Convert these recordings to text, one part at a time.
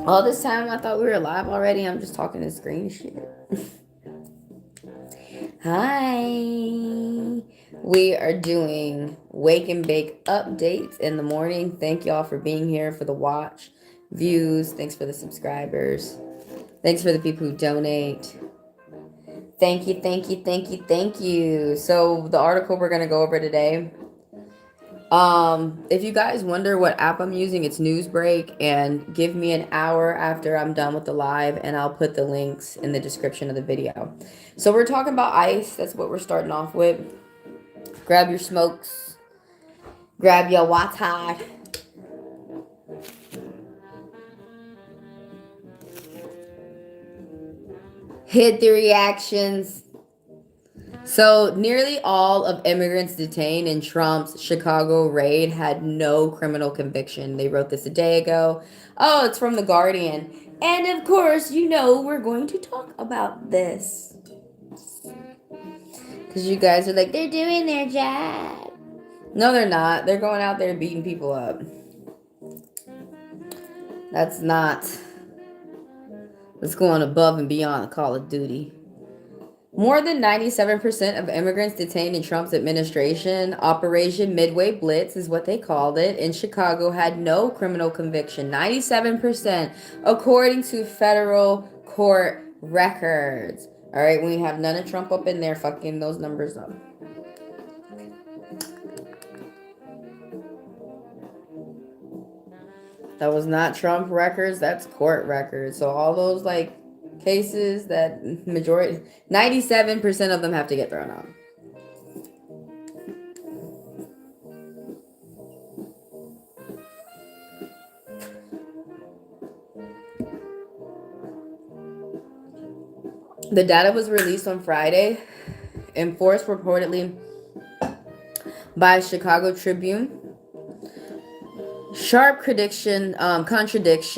All this time I thought we were live already. I'm just talking to screen shit. Hi. We are doing wake and bake updates in the morning. Thank y'all for being here, for the watch, views. Thanks for the subscribers. Thanks for the people who donate. Thank you, thank you, thank you, thank you. So the article we're gonna go over today. If you guys wonder what app I'm using, it's NewsBreak, and give me an hour after I'm done with the live and I'll put the links in the description of the video. So we're talking about ICE. That's what we're starting off with. Grab your smokes, grab your water. Hit the reactions. So, nearly all of immigrants detained in Trump's Chicago raid had no criminal conviction. They wrote this a day ago. Oh, it's from The Guardian. And of course, we're going to talk about this. Because you guys are like, they're doing their job. No, they're not. They're going out there beating people up. That's not. Let's go on above and beyond Call of Duty. More than 97% of immigrants detained in Trump's administration, Operation Midway Blitz is what they called it, in Chicago had no criminal conviction. 97%, according to federal court records. All right, we have none of Trump up in there fucking those numbers up. That was not Trump records, that's court records. So all those cases that majority 97% of them have to get thrown out. The data was released on Friday, enforced reportedly by Chicago Tribune. Sharply contradicts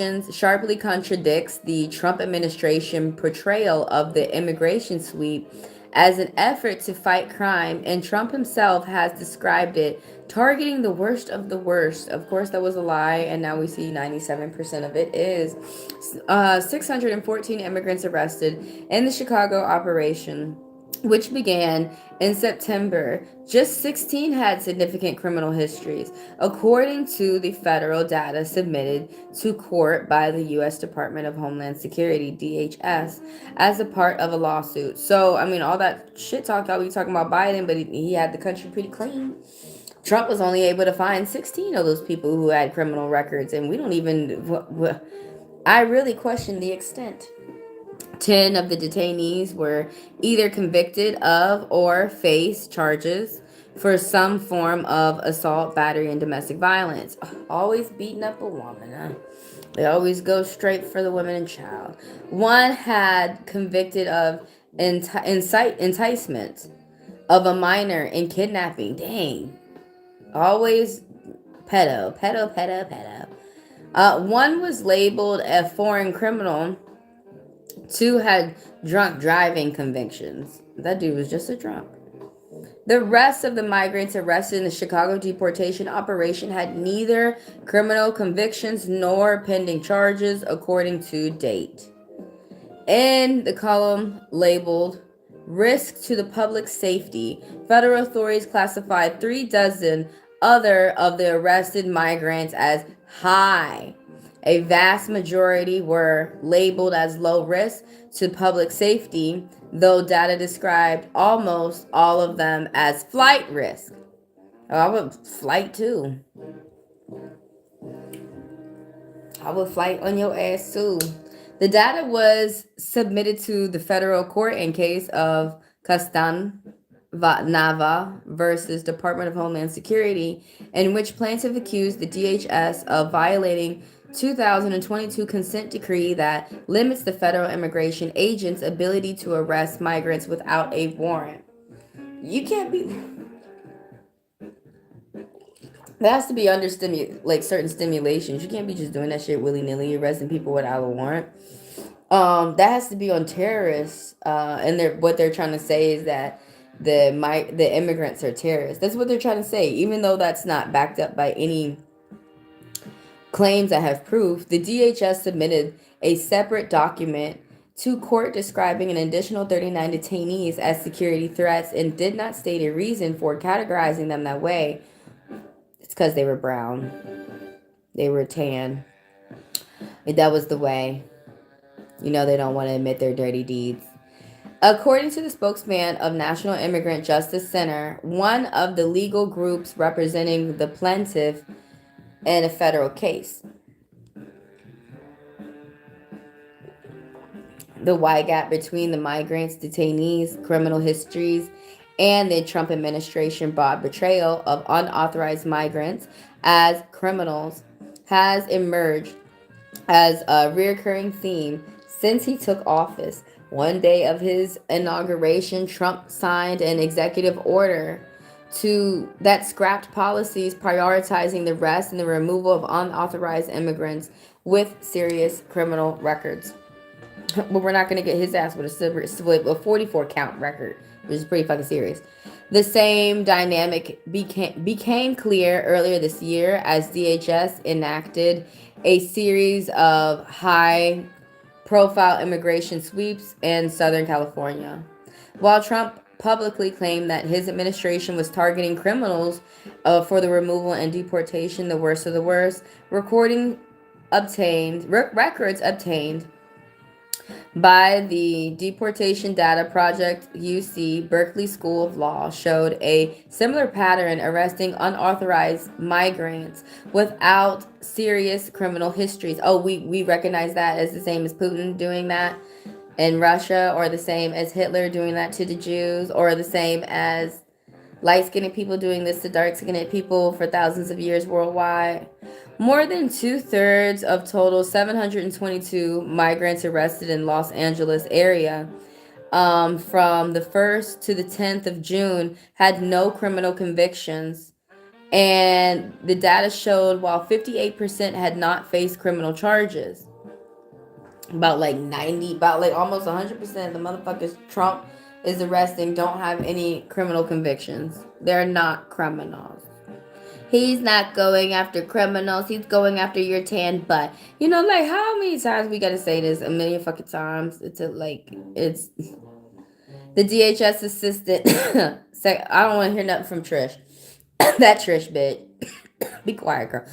the Trump administration portrayal of the immigration sweep as an effort to fight crime, and Trump himself has described it targeting the worst of the worst. Of course, that was a lie, and now we see 97% of it is. 614 immigrants arrested in the Chicago operation, which began in September. Just 16 had significant criminal histories, according to the federal data submitted to court by the U.S. Department of Homeland Security, DHS, as a part of a lawsuit. So, I mean, all that shit talk that we talking about Biden, but he had the country pretty clean. Trump was only able to find 16 of those people who had criminal records, and we don't even... I really question the extent. 10 of the detainees were either convicted of or face charges for some form of assault, battery, and domestic violence. Always beating up a woman, huh? They always go straight for the woman and child. One had convicted of enticement of a minor in kidnapping. Dang. Always pedo. One was labeled a foreign criminal. 2 had drunk driving convictions. That dude was just a drunk. The rest of the migrants arrested in the Chicago deportation operation had neither criminal convictions nor pending charges, according to date. In the column labeled Risk to the Public Safety, federal authorities classified 36 other of the arrested migrants as high. A vast majority were labeled as low risk to public safety, though data described almost all of them as flight risk. Oh, I would flight too. I would flight on your ass too. The data was submitted to the federal court in case of Nava versus Department of Homeland Security, in which plaintiff accused the DHS of violating 2022 consent decree that limits the federal immigration agent's ability to arrest migrants without a warrant. You can't be... That has to be under certain stimulations. You can't be just doing that shit willy-nilly, arresting people without a warrant. That has to be on terrorists. And what they're trying to say is that the immigrants are terrorists. That's what they're trying to say, even though that's not backed up by any claims that have proof, the DHS submitted a separate document to court describing an additional 39 detainees as security threats and did not state a reason for categorizing them that way. It's because they were brown. They were tan. That was the way. You know, they don't want to admit their dirty deeds. According to the spokesman of National Immigrant Justice Center, one of the legal groups representing the plaintiff in a federal case, the wide gap between the migrants, detainees, criminal histories, and the Trump administration broad betrayal of unauthorized migrants as criminals has emerged as a recurring theme since he took office. One day of his inauguration, Trump signed an executive order that scrapped policies prioritizing the arrest and the removal of unauthorized immigrants with serious criminal records. But we're not going to get his ass with a 44 count record, which is pretty fucking serious. The same dynamic became clear earlier this year as DHS enacted a series of high profile immigration sweeps in Southern California. While Trump publicly claimed that his administration was targeting criminals for the removal and deportation, the worst of the worst, records obtained by the Deportation Data Project UC Berkeley School of Law showed a similar pattern arresting unauthorized migrants without serious criminal histories. Oh, we recognize that as the same as Putin doing that in Russia, or the same as Hitler doing that to the Jews, or the same as light-skinned people doing this to dark-skinned people for thousands of years worldwide. More than 2/3 of total 722 migrants arrested in Los Angeles area from the 1st to the 10th of June had no criminal convictions. And the data showed while 58% had not faced criminal charges, about like almost 100% of the motherfuckers Trump is arresting don't have any criminal convictions. They're not criminals. He's not going after criminals. He's going after your tan butt. You know, like, how many times we gotta say this? A million fucking times. It's the DHS assistant. I don't want to hear nothing from Trish. That Trish bitch. Be quiet, girl.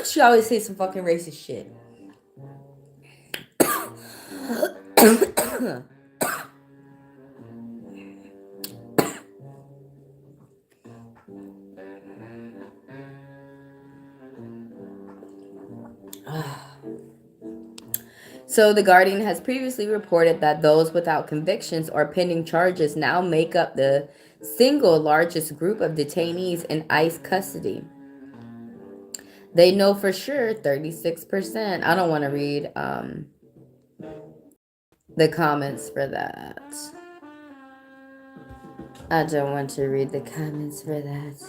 She always says some fucking racist shit. So, The Guardian has previously reported that those without convictions or pending charges now make up the single largest group of detainees in ICE custody. They know for sure 36%. I don't want to read the comments for that. I don't want to read the comments for that.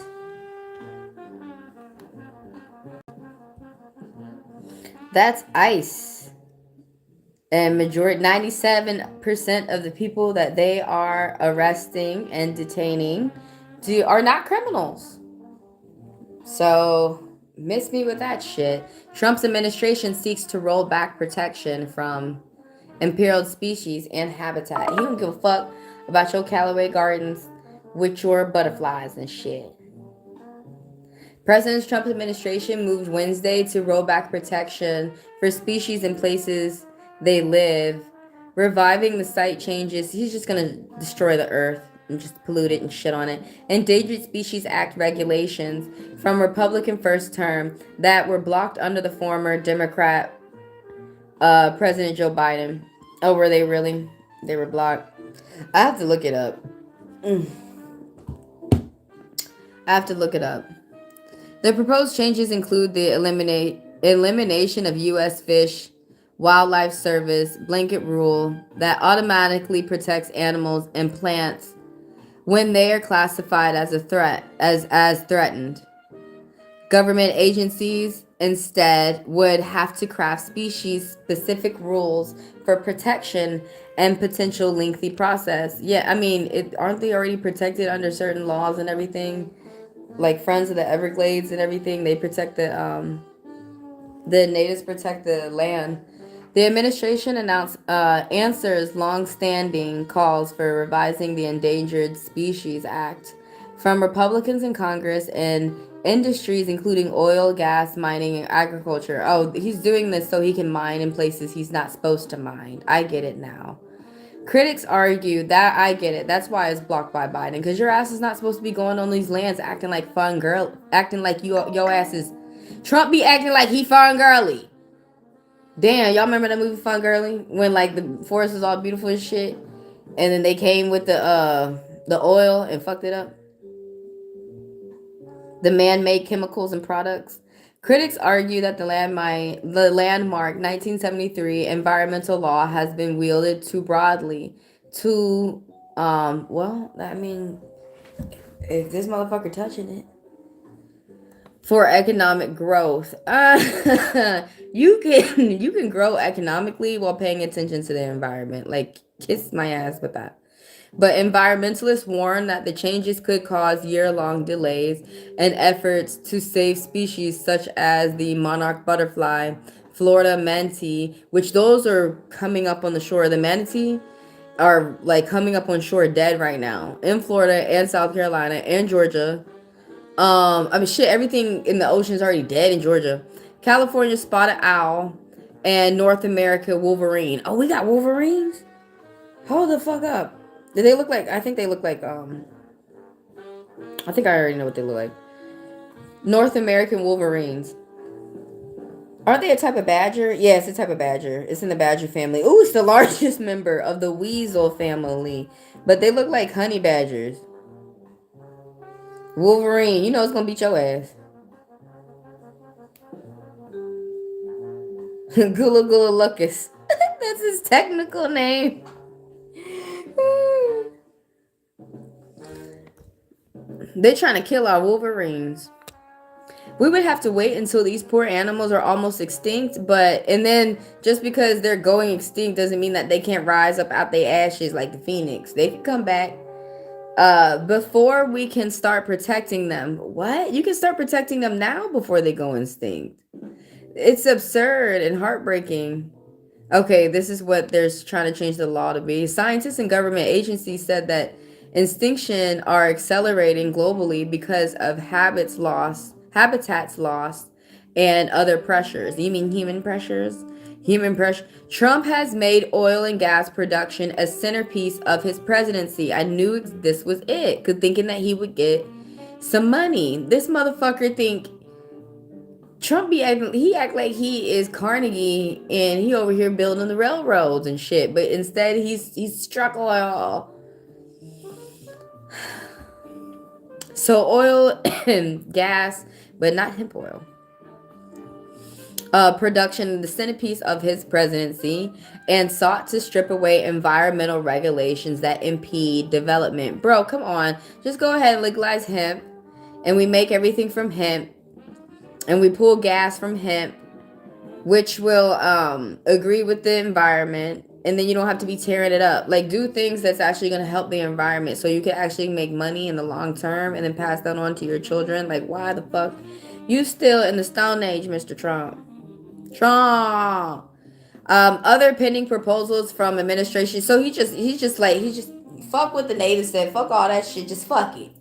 That's ICE. And majority 97% of the people that they are arresting and detaining are not criminals. So miss me with that shit. Trump's administration seeks to roll back protection from imperiled species and habitat. He don't give a fuck about your Callaway Gardens with your butterflies and shit. President Trump's administration moved Wednesday to roll back protection for species in places they live, reviving the site changes. He's just going to destroy the earth and just pollute it and shit on it. Endangered Species Act regulations from Republican first term that were blocked under the former Democrat President Joe Biden. Oh, were they really? They were blocked. I have to look it up. I have to look it up. The proposed changes include the elimination of U.S. Fish Wildlife Service blanket rule that automatically protects animals and plants when they are classified as a threat, as threatened. Government agencies instead would have to craft species-specific rules for protection and potential lengthy process. Yeah, I mean, aren't they already protected under certain laws and everything? Like Friends of the Everglades and everything, they protect the The natives protect the land. The administration announced answers long-standing calls for revising the Endangered Species Act from Republicans in Congress and industries including oil, gas, mining, and agriculture. Oh, he's doing this so he can mine in places he's not supposed to mine. I get it now. Critics argue that I get it. That's why it's blocked by Biden. Because your ass is not supposed to be going on these lands acting like fun girl, acting like your ass is. Trump be acting like he fun girly. Damn, y'all remember that movie Fun Girly when like the forest was all beautiful and shit, and then they came with the oil and fucked it up. The man-made chemicals and products. Critics argue that the landmark 1973 environmental law has been wielded too broadly to well, I mean, if this motherfucker touching it for economic growth. You can grow economically while paying attention to the environment. Like kiss my ass with that. But environmentalists warn that the changes could cause year-long delays and efforts to save species such as the monarch butterfly, Florida manatee, which those are coming up on the shore. The manatee are like coming up on shore dead right now in Florida and South Carolina and Georgia. I mean, shit, everything in the ocean is already dead in Georgia. California spotted owl and North America wolverine. Oh, we got wolverines? Hold the fuck up. Do they look like, I think they look like, I think I already know what they look like. North American wolverines. Aren't they a type of badger? Yeah, it's a type of badger. It's in the badger family. Ooh, it's the largest member of the weasel family. But they look like honey badgers. Wolverine, you know it's gonna beat your ass. Gula Gula Lucas. That's his technical name. They're trying to kill our wolverines. We would have to wait until these poor animals are almost extinct, and then just because they're going extinct doesn't mean that they can't rise up out their ashes like the phoenix. They can come back. Before we can start protecting them. What? You can start protecting them now before they go extinct. It's absurd and heartbreaking. Okay, this is what they're trying to change the law to be. Scientists and government agencies said that extinction are accelerating globally because of habitats lost, and other pressures. You mean human pressures? Human pressure. Trump has made oil and gas production a centerpiece of his presidency. I knew this was it. Cause thinking that he would get some money. This motherfucker think Trump he act like he is Carnegie and he over here building the railroads and shit. But instead he's struck oil. So oil and gas, but not hemp oil. Production, the centerpiece of his presidency, and sought to strip away environmental regulations that impede development. Bro, come on. Just go ahead and legalize hemp, and we make everything from hemp, and we pull gas from hemp, which will agree with the environment, and then you don't have to be tearing it up. Like, do things that's actually going to help the environment so you can actually make money in the long term and then pass that on to your children. Like, why the fuck? You still in the Stone Age, Mr. Trump. Other pending proposals from administration. So he's just fuck what the natives said. Fuck all that shit. Just fuck it.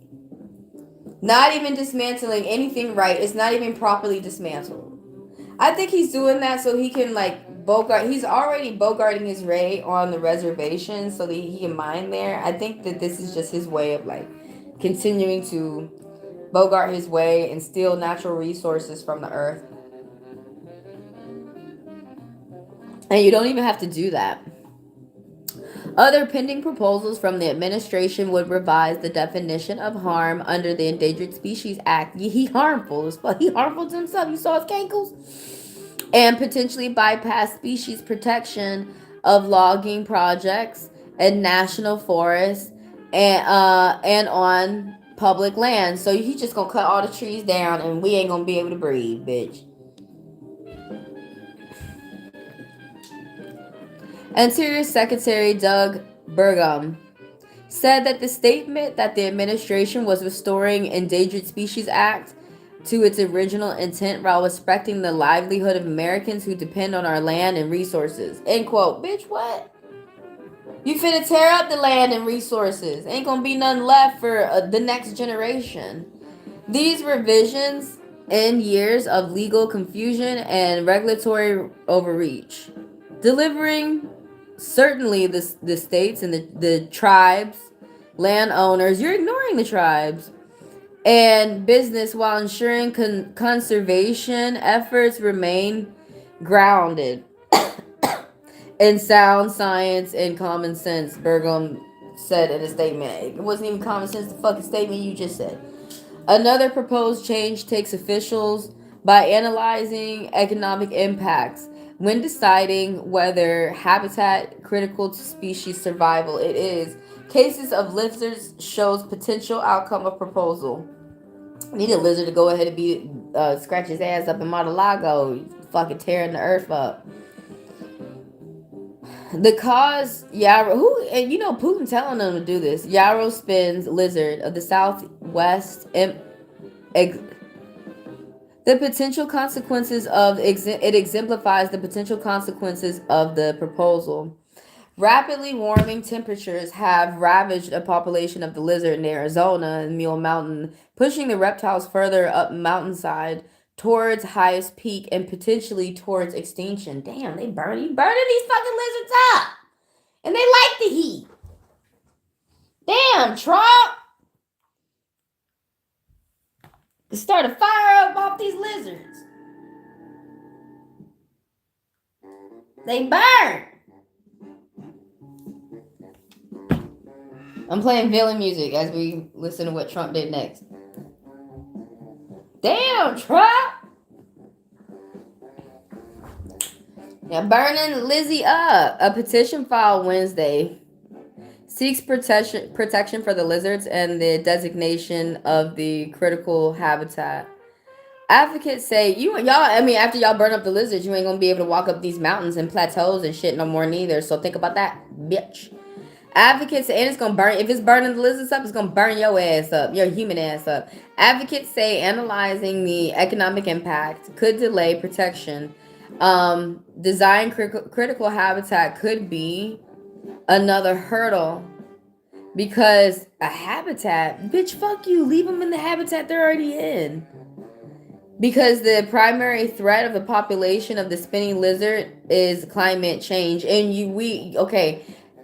Not even dismantling anything right. It's not even properly dismantled. I think he's doing that so he can like bogart. He's already bogarting his way on the reservation so that he can mine there. I think that this is just his way of like continuing to bogart his way and steal natural resources from the earth. And you don't even have to do that. Other pending proposals from the administration would revise the definition of harm under the Endangered Species Act. He harmful as fuck. He harmful to himself. You saw his cankles? And potentially bypass species protection of logging projects and national forests and on public land. So he just gonna cut all the trees down and we ain't gonna be able to breathe, bitch. Interior Secretary Doug Burgum said that the statement that the administration was restoring Endangered Species Act to its original intent while respecting the livelihood of Americans who depend on our land and resources. End quote. Bitch, what? You finna tear up the land and resources. Ain't gonna be nothing left for the next generation. These revisions end years of legal confusion and regulatory overreach, delivering certainly the states and the tribes, landowners. You're ignoring the tribes and business while ensuring conservation efforts remain grounded in sound science and common sense, Burgum said in a statement. It wasn't even common sense, the fucking statement you just said. Another proposed change takes officials by analyzing economic impacts when deciding whether habitat critical to species survival it is. Cases of lizards shows potential outcome of proposal. I need a lizard to go ahead and be scratch his ass up in Mar-a-Lago, fucking tearing the earth up. The cause Yarrow, who, and you know Putin telling them to do this. Yarrow spins lizard of the southwest. The potential consequences of it exemplifies the potential consequences of the proposal. Rapidly warming temperatures have ravaged a population of the lizard in Arizona and Mule Mountain, pushing the reptiles further up mountainside towards highest peak and potentially towards extinction. Damn, you burning these fucking lizards up. And they like the heat. Damn, Trump. Start a fire up off these lizards. They burn. I'm playing villain music as we listen to what Trump did next. Damn, Trump. Now burning Lizzie up. A petition filed Wednesday seeks protection for the lizards and the designation of the critical habitat. Advocates say after y'all burn up the lizards, you ain't gonna be able to walk up these mountains and plateaus and shit no more neither. So think about that, bitch. Advocates say, and it's gonna burn. If it's burning the lizards up, it's gonna burn your ass up, your human ass up. Advocates say analyzing the economic impact could delay protection. Design critical habitat could be another hurdle because a habitat, bitch, fuck you, leave them in the habitat they're already in. Because the primary threat of the population of the spinning lizard is climate change, and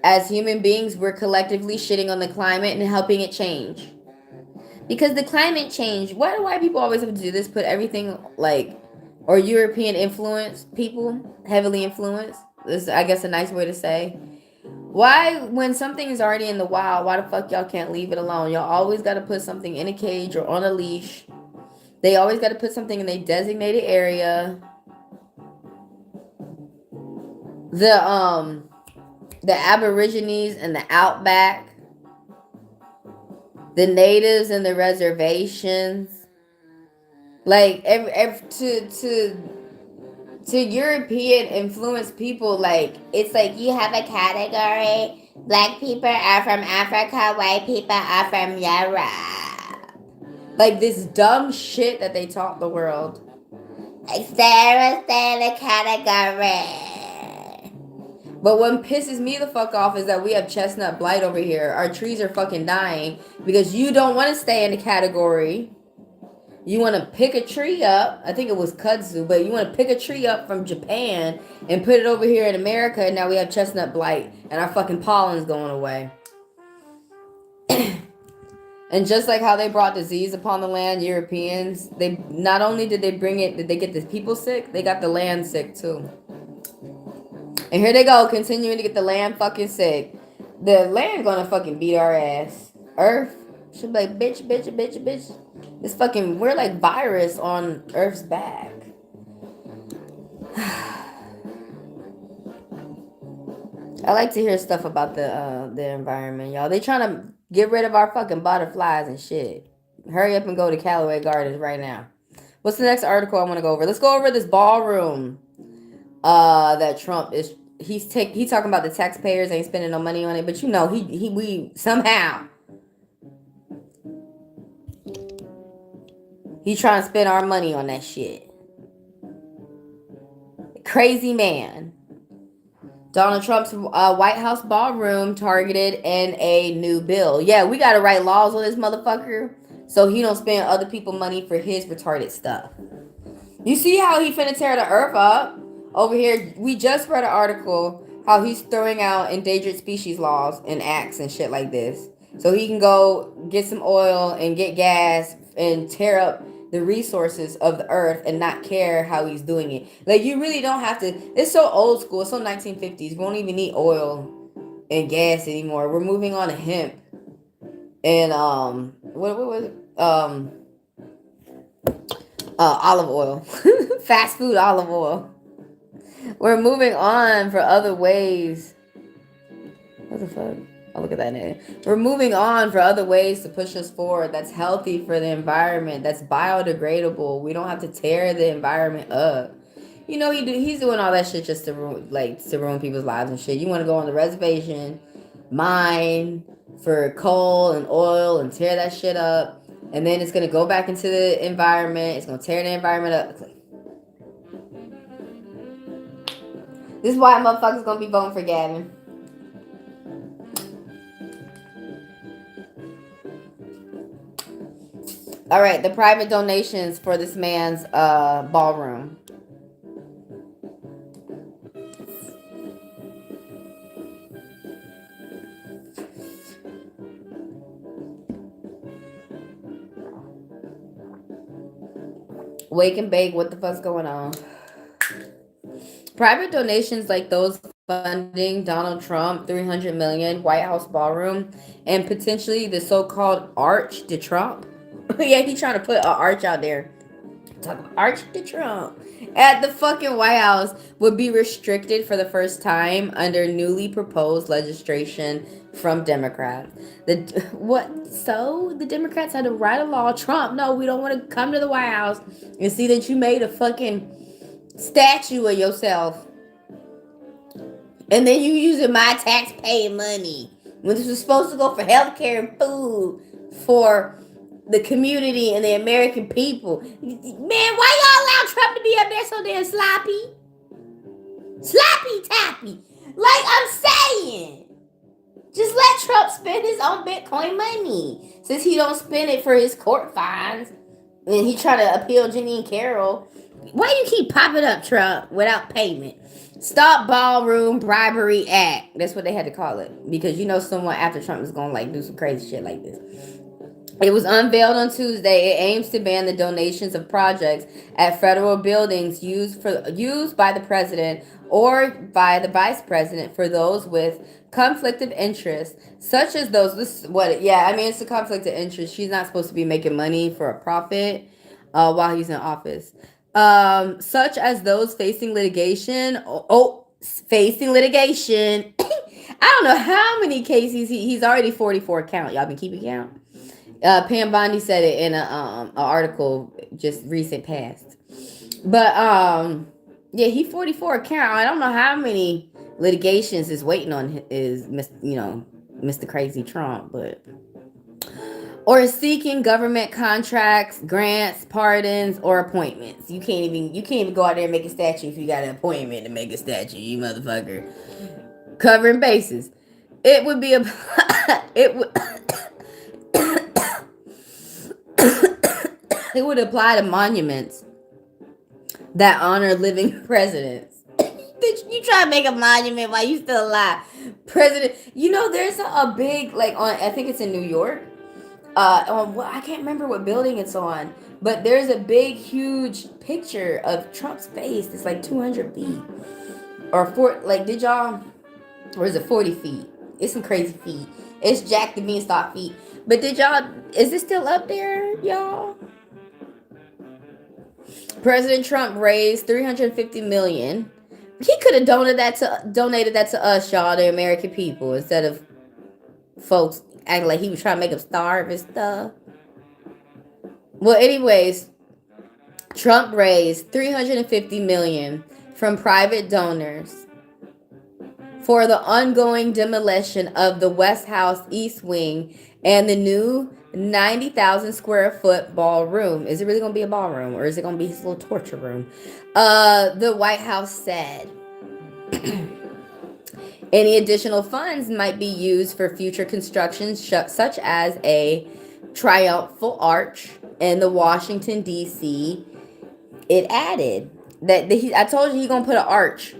as human beings, we're collectively shitting on the climate and helping it change. Because the climate change, why do white people always have to do this? Put everything or European influence people, heavily influenced. This is, I guess, a nice way to say. Why, when something is already in the wild, why the fuck y'all can't leave it alone? Y'all always got to put something in a cage or on a leash. They always got to put something in a designated area. The Aborigines and the outback, the natives and the reservations, to European influenced people, it's like you have a category. Black people are from Africa, white people are from Europe. Like this dumb shit that they taught the world. Sarah stay in a category. But what pisses me the fuck off is that we have chestnut blight over here. Our trees are fucking dying because you don't want to stay in the category. You want to pick a tree up. I think it was kudzu, but you want to pick a tree up from Japan and put it over here in America, and now we have chestnut blight, and our fucking pollen's going away. And just like how they brought disease upon the land, Europeans, they not only did they get the people sick, they got the land sick too. And here they go, continuing to get the land fucking sick. The land gonna fucking beat our ass. Earth should be like, bitch. This fucking, we're like virus on Earth's back. I like to hear stuff about the environment, y'all. They trying to get rid of our fucking butterflies and shit. Hurry up and go to Callaway Gardens right now. What's the next article I want to go over? Let's go over this ballroom. That Trump is he's talking about the taxpayers ain't spending no money on it, but we somehow He trying to spend our money on that shit. Crazy man. Donald Trump's White House ballroom targeted in a new bill. Yeah, we gotta write laws on this motherfucker so he don't spend other people money for his retarded stuff. You see how he finna tear the earth up? Over here, we just read an article how he's throwing out endangered species laws and acts and shit like this. So he can go get some oil and get gas and tear up the resources of the earth and not care how he's doing it. Like, you really don't have to. It's so old school. It's so 1950s. We don't even need oil and gas anymore. We're moving on to hemp and what was it? Olive oil. Fast food olive oil. We're moving on for other ways. What the fuck? I'll look at that name. We're moving on for other ways to push us forward that's healthy for the environment, that's biodegradable. We don't have to tear the environment up. You know, he's doing all that shit just to ruin people's lives and shit. You want to go on the reservation, mine for coal and oil and tear that shit up, and then it's going to go back into the environment. It's going to tear the environment up. This is why motherfuckers going to be voting for Gavin. All right, the private donations for this man's ballroom. Wake and bake, what the fuck's going on? Private donations like those funding Donald Trump, $300 million, White House ballroom, and potentially the so-called Arch de Trump. Yeah, he's trying to put an arch out there. Talk about Arch de Trump at the fucking White House would be restricted for the first time under newly proposed legislation from Democrats. So the Democrats had to write a law. Trump, no, we don't want to come to the White House and see that you made a fucking statue of yourself, and then you using my tax-paying money when this was supposed to go for healthcare and food for the community and the American people. Man, why y'all allow Trump to be up there so damn sloppy tappy? Like I'm saying, just let Trump spend his own Bitcoin money, since he don't spend it for his court fines and he try to appeal Jeanine Carroll. Why you keep popping up, Trump, without payment? Stop Ballroom Bribery Act. That's what they had to call it, because you know someone after Trump is gonna like do some crazy shit like this. It was unveiled on Tuesday. It aims to ban the donations of projects at federal buildings used by the president or by the vice president for those with conflict of interest, such as those. It's a conflict of interest. She's not supposed to be making money for a profit while he's in office. Such as those facing litigation. Facing litigation. I don't know how many cases he's already 44 count. Y'all been keeping count? Pam Bondi said it in a article just recent past. But yeah, he 44 count. I don't know how many litigations is waiting on Mr. Crazy Trump, but or seeking government contracts, grants, pardons, or appointments. You can't even go out there and make a statue if you got an appointment to make a statue, you motherfucker. Covering bases. It would be it would apply to monuments that honor living presidents. You try to make a monument while you still alive, president. You know, there's a big I think it's in New York. I can't remember what building it's on, but there's a big, huge picture of Trump's face. It's like 200 feet, or did y'all? Or is it 40 feet? It's some crazy feet. It's Jack the Beanstalk feet. But is it still up there, y'all? President Trump raised $350 million. He could have donated that to us, y'all, the American people, instead of folks acting like he was trying to make them starve and stuff. Well, anyways, Trump raised $350 million from private donors for the ongoing demolition of the West House East Wing and the new 90,000 square foot ballroom. Is it really going to be a ballroom, or is it going to be his little torture room? The White House said any additional funds might be used for future constructions, such as a triumphal arch in the Washington, D.C. It added that I told you he's going to put an arch.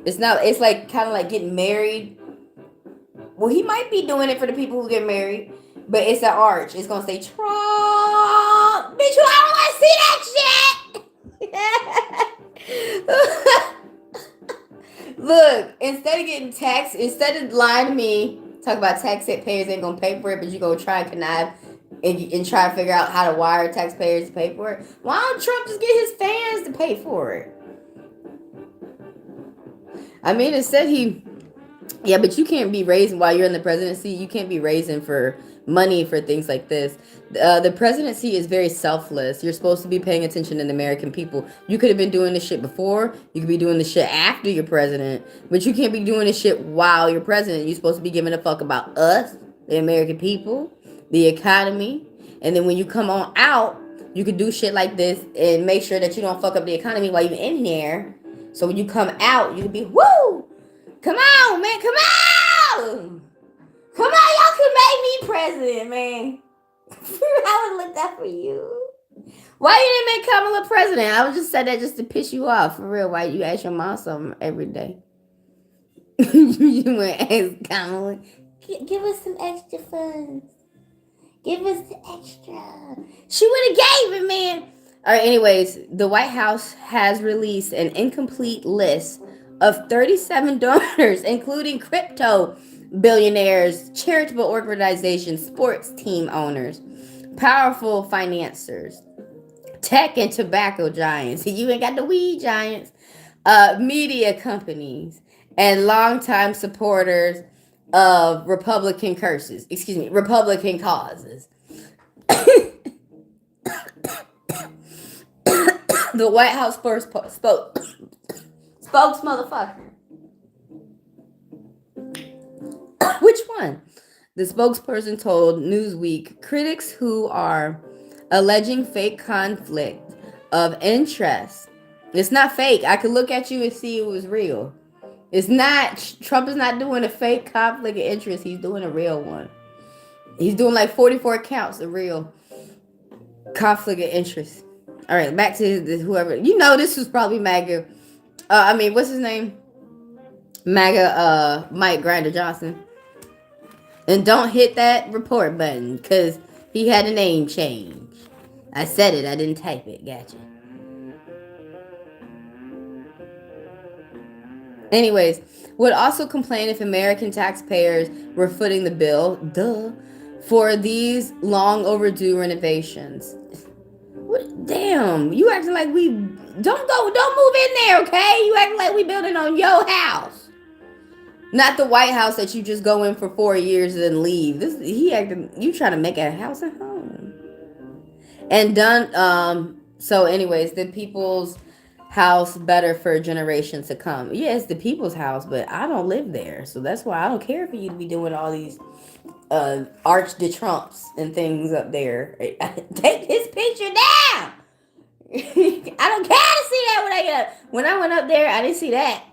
It's like kind of like getting married. Well, he might be doing it for the people who get married, but it's an arch. It's going to say Trump. Bitch, I don't want to see that shit. Look, instead of getting taxed, instead of lying to me, talk about taxpayers ain't gonna pay for it, but you gonna try and connive and try to figure out how to wire taxpayers to pay for it. Why don't Trump just get his fans to pay for it? I mean, it said but you can't be raising while you're in the presidency. You can't be raising for money for things like this. The presidency is very selfless. You're supposed to be paying attention to the American people. You could have been doing this shit before. You could be doing this shit after you're president. But you can't be doing this shit while you're president. You're supposed to be giving a fuck about us, the American people, the economy. And then when you come on out, you could do shit like this and make sure that you don't fuck up the economy while you're in there. So when you come out, you can be, woo! Come on, man, come on! Come on, y'all can make me president, man. I would look that for you. Why you didn't make Kamala president? I would just said that just to piss you off, for real. Why you ask your mom something every day? You went ask Kamala, give us some extra funds. Give us the extra. She would have gave it, man. All right, anyways, the White House has released an incomplete list of 37 donors, including crypto billionaires, charitable organizations, sports team owners, powerful financiers, tech and tobacco giants. You ain't got the weed giants, media companies, and longtime supporters of Republican causes. The White House first spokes motherfucker. Which one? The spokesperson told Newsweek critics who are alleging fake conflict of interest. It's not fake. I could look at you and see it was real. It's not. Trump is not doing a fake conflict of interest. He's doing a real one. He's doing like 44 counts of real conflict of interest. All right, back to whoever. You know, this was probably MAGA. What's his name? MAGA Mike Grinder Johnson. And don't hit that report button, because he had a name change. I said it, I didn't type it. Gotcha. Anyways, would also complain if American taxpayers were footing the bill, for these long overdue renovations. What? Damn, you acting like we don't move in there, okay? You acting like we building on your house, not the White House that you just go in for 4 years and then leave. You trying to make a house at home, and done. So, anyways, the people's house better for generations to come. Yeah, it's the people's house, but I don't live there, so that's why I don't care for you to be doing all these Arch de Trumps and things up there. Take his picture down. I don't care to see that when I get up. When I went up there, I didn't see that.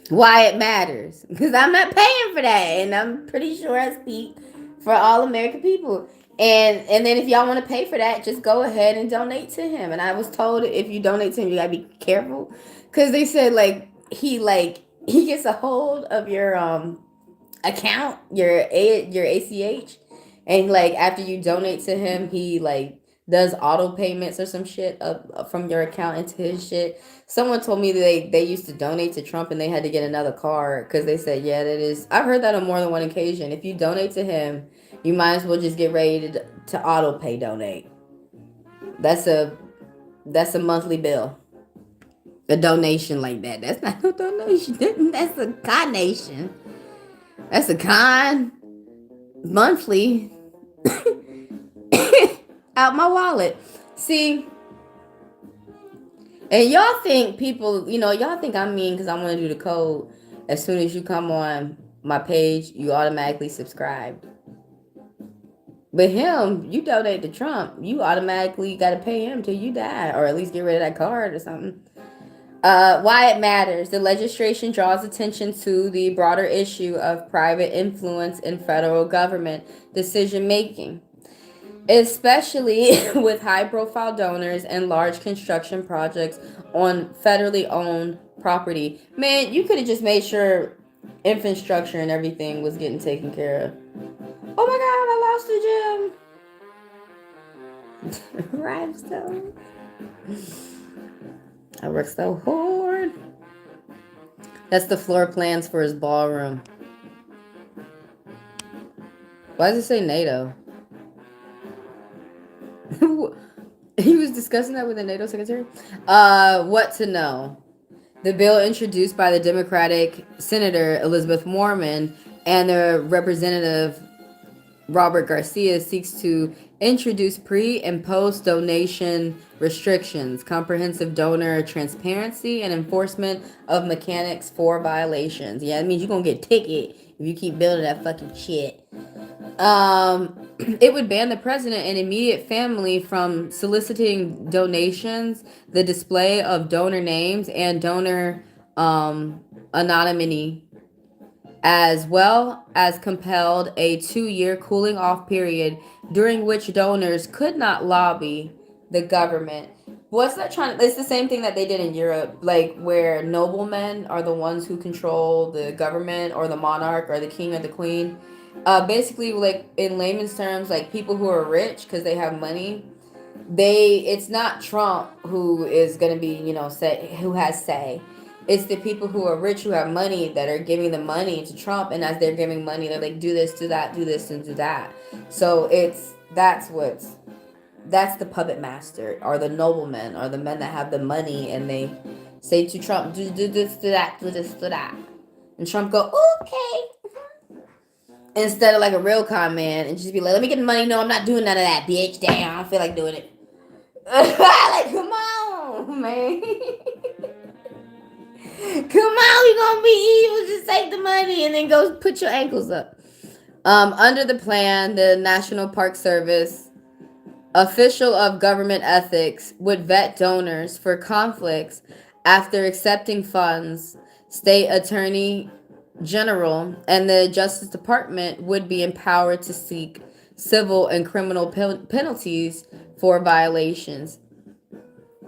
Why it matters? Because I'm not paying for that, and I'm pretty sure I speak for all American people. And then if y'all want to pay for that, just go ahead and donate to him. And I was told if you donate to him, you gotta be careful, because they said he gets a hold of your account, your ACH, and after you donate to him, he does auto payments or some shit up from your account into his shit. Someone told me that they used to donate to Trump and they had to get another card, because they said, yeah, that is. I've heard that on more than one occasion. If you donate to him, you might as well just get ready to auto pay donate. That's a monthly bill. A donation like that. That's not a donation. That's a conation. That's a con monthly out my wallet. See, and y'all think people, y'all think I'm mean because I'm going to do the code. As soon as you come on my page, you automatically subscribe. But him, you donate to Trump, you automatically got to pay him till you die, or at least get rid of that card or something. Why it matters. The legislation draws attention to the broader issue of private influence in federal government decision making, especially with high profile donors and large construction projects on federally owned property. Man, you could have just made sure infrastructure and everything was getting taken care of. Oh my god, I lost the gym. Rhinestone. I worked so hard. That's the floor plans for his ballroom. Why does it say NATO? He was discussing that with the NATO secretary. What to know? The bill introduced by the Democratic Senator Elizabeth Warren and the Representative Robert Garcia seeks to introduce pre- and post-donation restrictions, comprehensive donor transparency, and enforcement of mechanics for violations. Yeah, that means you're gonna get a ticket if you keep building that fucking shit. It would ban the president and immediate family from soliciting donations, the display of donor names, and donor anonymity, as well as compelled a 2-year cooling off period during which donors could not lobby the government. What's that trying to? It's the same thing that they did in Europe, like where noblemen are the ones who control the government or the monarch or the king or the queen. Basically, like in layman's terms, like people who are rich because they have money. It's not Trump who is gonna be, say who has say. It's the people who are rich who have money that are giving the money to Trump, and as they're giving money, they're like, do this, do that, do this, and do that. So that's the puppet master, or the noblemen, or the men that have the money, and they say to Trump, do this, do that, do this, do that, and Trump go, okay, instead of like a real con man, and just be like, let me get the money. No, I'm not doing none of that, bitch. Damn, I don't feel like doing it. Like, come on, man. Come on, we gonna be evil. Just take the money and then go put your ankles up. Under the plan, the National Park Service, official of government ethics, would vet donors for conflicts after accepting funds. State Attorney General and the Justice Department would be empowered to seek civil and criminal penalties for violations.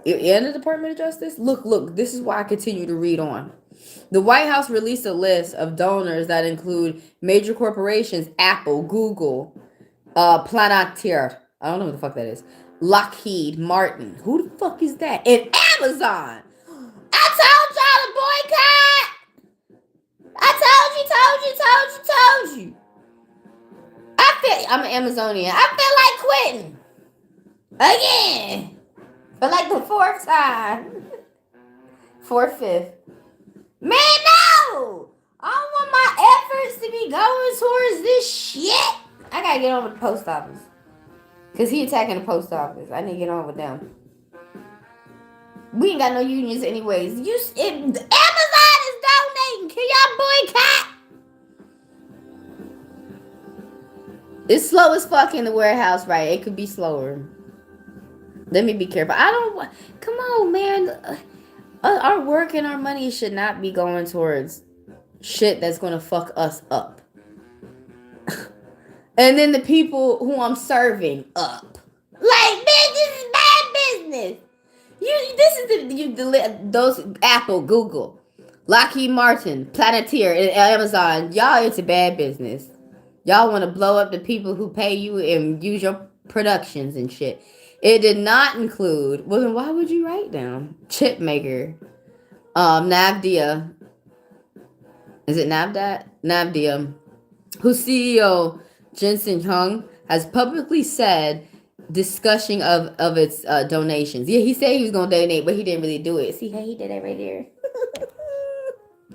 In the Department of Justice? Look, this is why I continue to read on. The White House released a list of donors that include major corporations, Apple, Google, Planeteer, I don't know what the fuck that is, Lockheed Martin, who the fuck is that, and Amazon. I told y'all to boycott. I told you. I'm an Amazonian. I feel like quitting again. For like the 4th time. 4th, 5th. Man, no! I don't want my efforts to be going towards this shit. I gotta get on with the post office. Because he attacking the post office. I need to get on with them. We ain't got no unions anyways. Amazon is donating. Can y'all boycott? It's slow as fuck in the warehouse, right? It could be slower. Let me be careful. I don't want. Come on, man. Our work and our money should not be going towards shit that's going to fuck us up. And then the people who I'm serving up. Like, man, this is bad business. Those Apple, Google, Lockheed Martin, Planeteer, and Amazon. Y'all into bad business. Y'all want to blow up the people who pay you and use your productions and shit. It did not include. Well, then why would you write down chip maker? Navdia. Is it Navdat? Navdia, whose CEO Jensen Hung has publicly said discussion of its donations. Yeah, he said he was gonna donate, but he didn't really do it. See how he did that right there.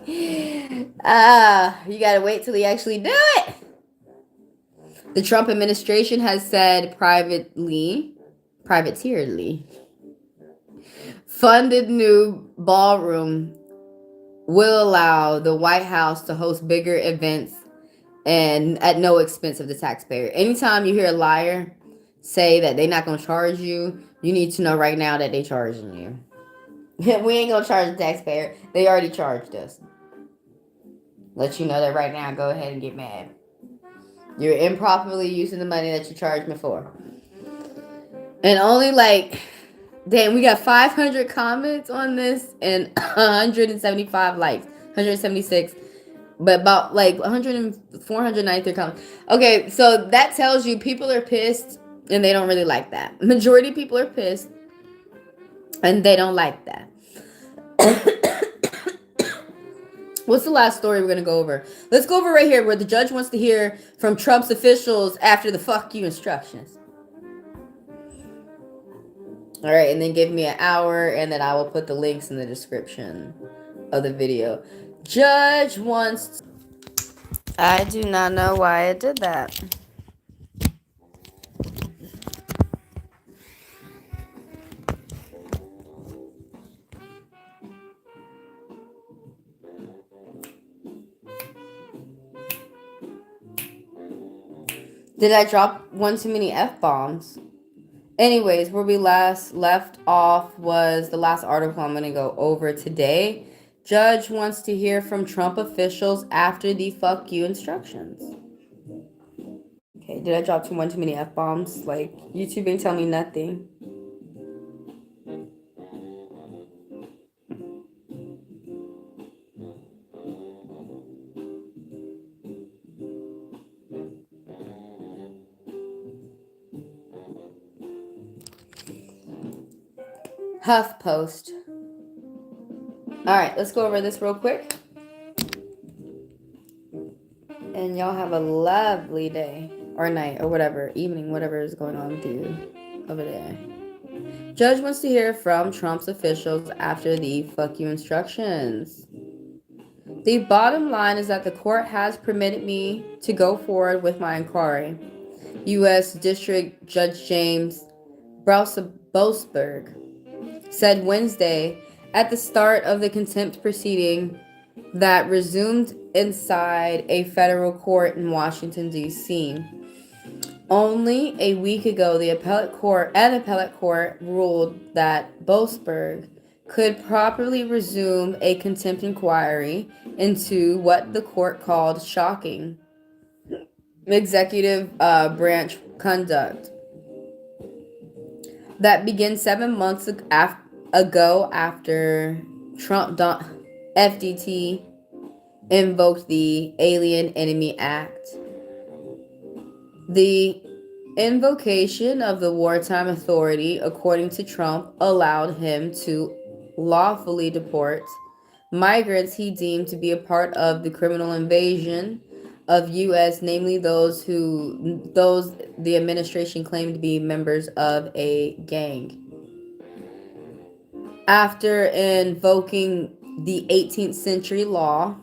You gotta wait till he actually do it. The Trump administration has said privateerly, funded new ballroom will allow the White House to host bigger events and at no expense of the taxpayer. Anytime you hear a liar say that they're not going to charge you, you need to know right now that they're charging you. We ain't going to charge the taxpayer. They already charged us. Let you know that right now. Go ahead and get mad. You're improperly using the money that you charged me for. And only like, damn, we got 500 comments on this and 175 likes. 176. But about like 493 comments. Okay, so that tells you people are pissed and they don't really like that. Majority of people are pissed and they don't like that. What's the last story we're going to go over? Let's go over right here where the judge wants to hear from Trump's officials after the fuck you instructions. All right, and then give me an hour, and then I will put the links in the description of the video. Judge wants... I do not know why it did that. Did I drop one too many F-bombs? Anyways, where we last left off was the last article I'm going to go over today. Judge wants to hear from Trump officials after the fuck you instructions. Okay, did I drop too many F-bombs? Like, YouTube ain't telling me nothing. HuffPost. Alright, let's go over this real quick. And y'all have a lovely day. Or night, or whatever. Evening, whatever is going on with you over there. Judge wants to hear from Trump's officials after the fuck you instructions. The bottom line is that the court has permitted me to go forward with my inquiry. U.S. District Judge James Boasberg said Wednesday at the start of the contempt proceeding that resumed inside a federal court in Washington, D.C. Only a week ago, the appellate court ruled that Boasberg could properly resume a contempt inquiry into what the court called shocking executive branch conduct that began 7 months ago after Trump FDT invoked the Alien Enemy Act. The invocation of the wartime authority, according to Trump, allowed him to lawfully deport migrants he deemed to be a part of the criminal invasion of U.S., namely those the administration claimed to be members of a gang. After invoking the 18th century law,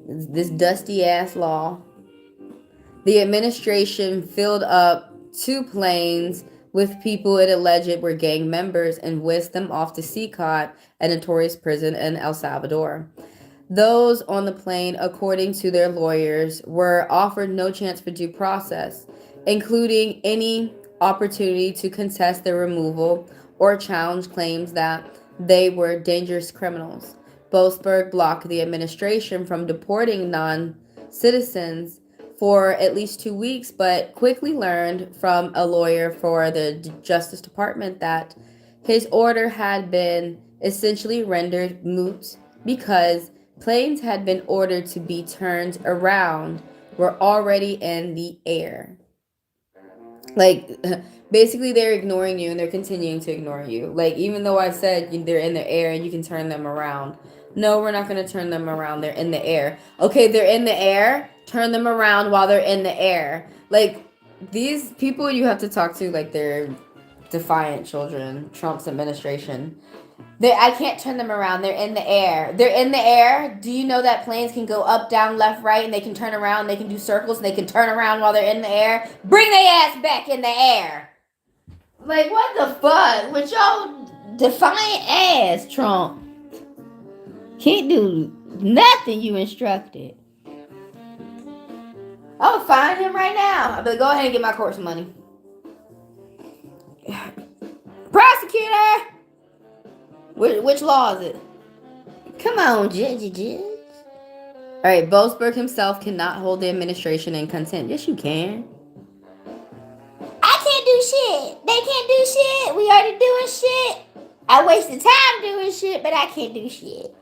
this dusty ass law, the administration filled up 2 planes with people it alleged were gang members and whisked them off to CCOT, a notorious prison in El Salvador. Those on the plane, according to their lawyers, were offered no chance for due process, including any opportunity to contest their removal or challenge claims that they were dangerous criminals. Boasberg blocked the administration from deporting non-citizens for at least 2 weeks, but quickly learned from a lawyer for the Justice Department that his order had been essentially rendered moot because planes had been ordered to be turned around, were already in the air. Like, basically they're ignoring you and they're continuing to ignore you. Like, even though I said they're in the air and you can turn them around. No, we're not going to turn them around. They're in the air. Okay, they're in the air. Turn them around while they're in the air. Like, these people you have to talk to, like, they're defiant children. Trump's administration. I can't turn them around. They're in the air. They're in the air. Do you know that planes can go up, down, left, right, and they can turn around, they can do circles, and they can turn around while they're in the air? Bring their ass back in the air. Like, what the fuck? With your defiant ass, Trump. Can't do nothing you instructed. I'll find him right now. I'll be like, go ahead and get my course money. Prosecutor! Which law is it? Come on, judge. All right, Boasberg himself cannot hold the administration in contempt. Yes, you can. I can't do shit. They can't do shit. We already doing shit. I wasted time doing shit, but I can't do shit.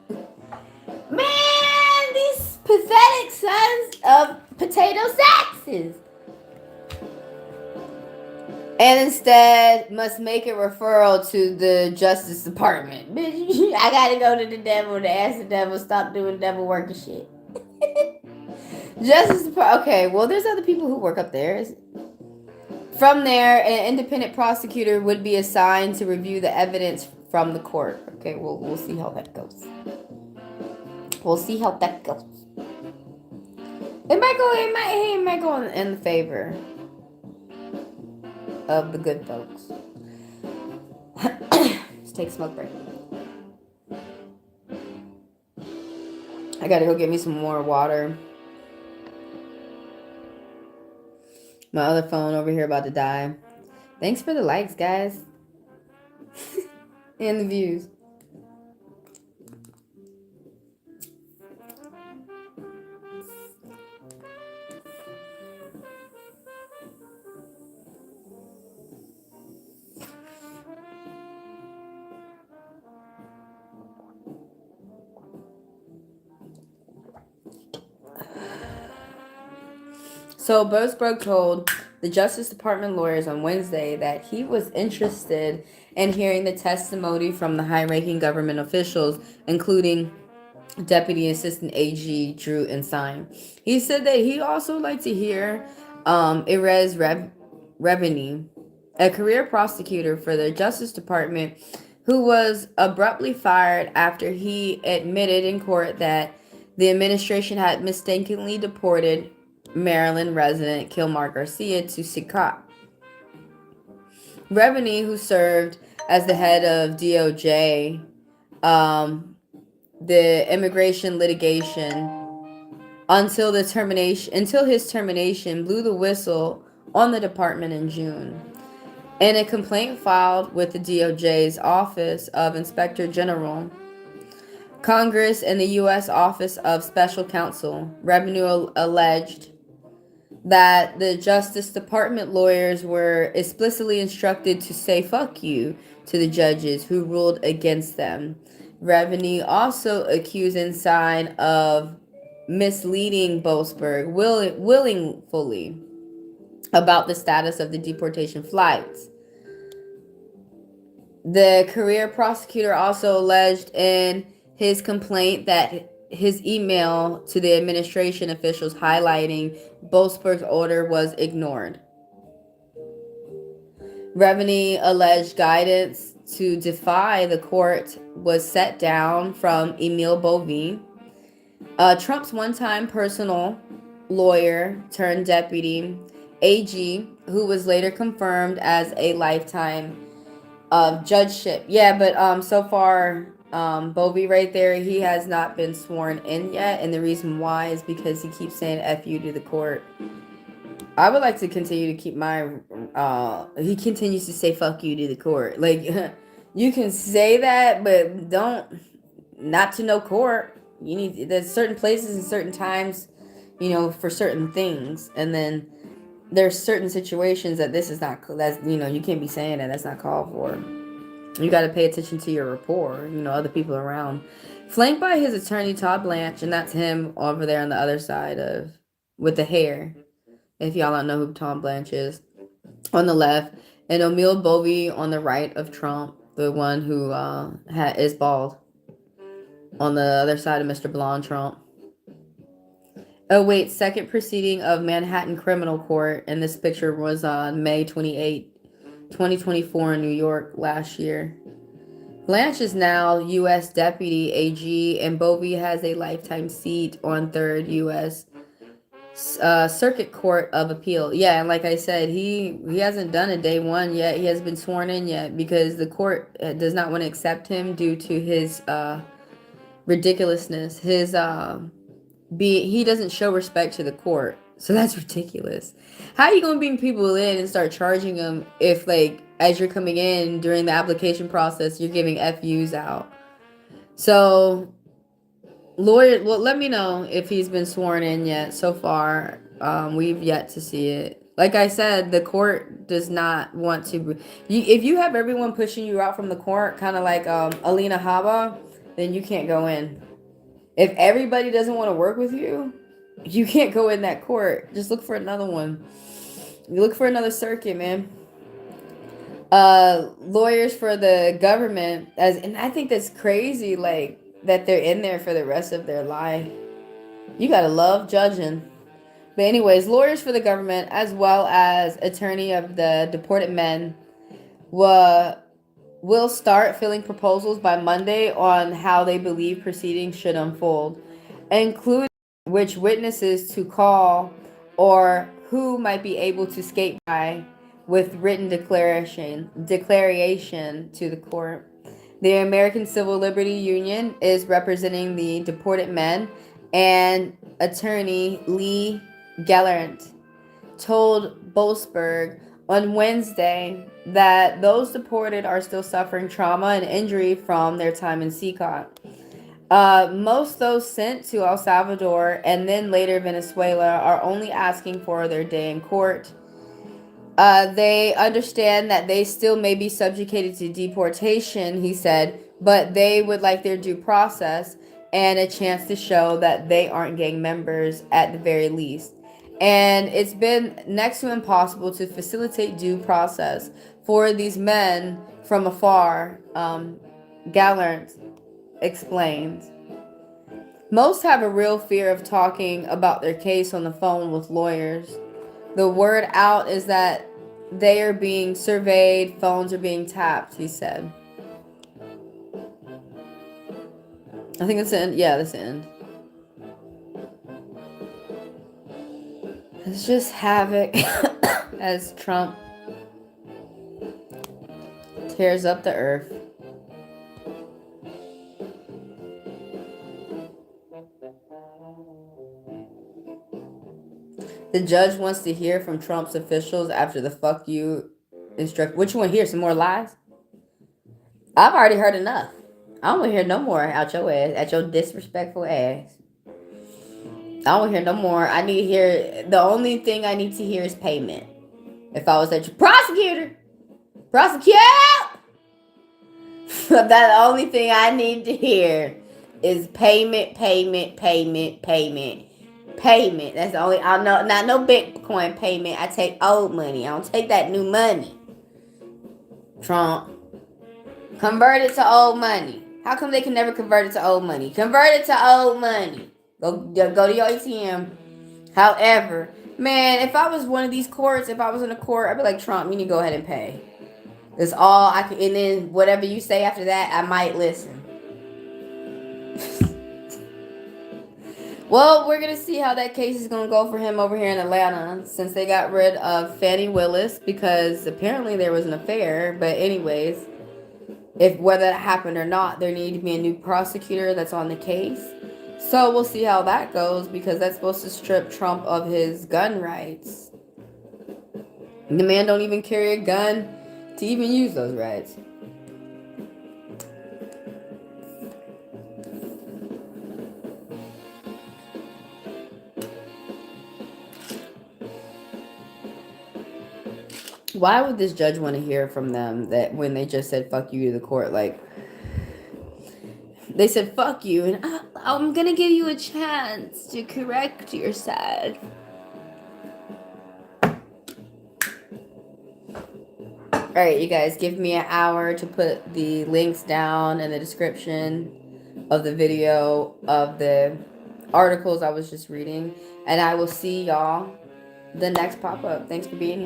Man, these pathetic sons of potato saxes. And instead must make a referral to the Justice Department. Bitch, I gotta go to the devil to ask the devil stop doing devil work and shit. Justice Department. Okay, well, there's other people who work up there. From there, an independent prosecutor would be assigned to review the evidence from the court. Okay, we'll see how that goes. We'll see how that goes. It might go in favor of the good folks. Let's take a smoke break. I gotta go get me some more water. My other phone over here about to die. Thanks for the likes, guys. And the views. So Boasberg told the Justice Department lawyers on Wednesday that he was interested in hearing the testimony from the high-ranking government officials, including Deputy Assistant AG Drew Ensign. He said that he also liked to hear Erez Rebini, a career prosecutor for the Justice Department, who was abruptly fired after he admitted in court that the administration had mistakenly deported Maryland resident Kilmar Garcia to Sikot. Rebini, who served as the head of DOJ, the immigration litigation until his termination, blew the whistle on the department in June. In a complaint filed with the DOJ's Office of Inspector General, Congress, and the U.S. Office of Special Counsel, Rebini alleged that the Justice Department lawyers were explicitly instructed to say fuck you to the judges who ruled against them. Rebini also accused Ensign of misleading Boasberg willingly about the status of the deportation flights. The career prosecutor also alleged in his complaint that his email to the administration officials highlighting Boasberg's order was ignored. Rebini alleged guidance to defy the court was set down from Emil Bovee, Trump's one-time personal lawyer turned deputy AG, who was later confirmed as a lifetime of judgeship. Yeah, but so far, Bovee right there, he has not been sworn in yet, and the reason why is because he keeps saying F you to the court. I would like to continue to keep my, he continues to say fuck you to the court. Like, you can say that, but not to no court. There's certain places and certain times, for certain things. And then there's certain situations that you can't be saying that. That's not called for. You got to pay attention to your rapport, other people around. Flanked by his attorney, Todd Blanche, and that's him over there on the other side with the hair. If y'all don't know who Tom Blanche is, on the left, and Emil Bovee on the right of Trump, the one who is bald, on the other side of Mr. Blonde Trump. Awaits second proceeding of Manhattan Criminal Court, and this picture was on May 28, 2024 in New York last year. Blanche is now U.S. Deputy AG, and Bovee has a lifetime seat on 3rd U.S. Circuit Court of Appeal. Yeah, and like I said, he hasn't done a day one yet. He hasn't been sworn in yet because the court does not want to accept him due to his ridiculousness. He doesn't show respect to the court. So that's ridiculous. How are you gonna bring people in and start charging them if, like, as you're coming in during the application process, you're giving FUs out? So, lawyer, well, let me know if he's been sworn in yet. So far, we've yet to see it. Like I said, the court does not want to. If you have everyone pushing you out from the court, kind of like Alina Haba, then you can't go in. If everybody doesn't want to work with you, you can't go in that court. Just look for another one. You look for another circuit, man. Lawyers for the government, and I think that's crazy, like, that they're in there for the rest of their life. You gotta love judging. But anyways, lawyers for the government, as well as attorney of the deported men, will start filling proposals by Monday on how they believe proceedings should unfold, including which witnesses to call or who might be able to skate by with written declaration to the court. The American Civil Liberty Union is representing the deported men, and attorney Lee Gallant told Bolsberg on Wednesday that those deported are still suffering trauma and injury from their time in CCOT. Most those sent to El Salvador and then later Venezuela are only asking for their day in court. They understand that they still may be subjugated to deportation, he said, but they would like their due process and a chance to show that they aren't gang members at the very least. And it's been next to impossible to facilitate due process for these men from afar, Gallant explained. Most have a real fear of talking about their case on the phone with lawyers. The word out is that they are being surveyed, phones are being tapped, he said. I think that's the end. Yeah, that's the end. It's just havoc as Trump tears up the earth. The judge wants to hear from Trump's officials after the fuck you instruct. What you want to hear? Some more lies? I've already heard enough. I don't want to hear no more out your ass, at your disrespectful ass. I don't want to hear no more. I need to hear, the only thing I need to hear is payment. If I was at your prosecutor, prosecute! That the only thing I need to hear is payment. That's the only, I know, not no Bitcoin payment. I take old money. I don't take that new money. Trump, convert it to old money. How come they can never convert it to old money? Convert it to old money. Go to your ATM. However, man, if I was one of these courts, if I was in a court, I'd be like, Trump, you need to go ahead and pay. That's all I can, and then whatever you say after that, I might listen. Well, we're going to see how that case is going to go for him over here in Atlanta, since they got rid of Fannie Willis, because apparently there was an affair. But anyways, if whether that happened or not, there needed to be a new prosecutor that's on the case. So we'll see how that goes, because that's supposed to strip Trump of his gun rights. The man don't even carry a gun to even use those rights. Why would this judge want to hear from them that when they just said fuck you to the court? Like, they said fuck you, and I'm gonna give you a chance to correct yourself. Alright, you guys, give me an hour to put the links down in the description of the video of the articles I was just reading, and I will see y'all the next pop-up. Thanks for being here.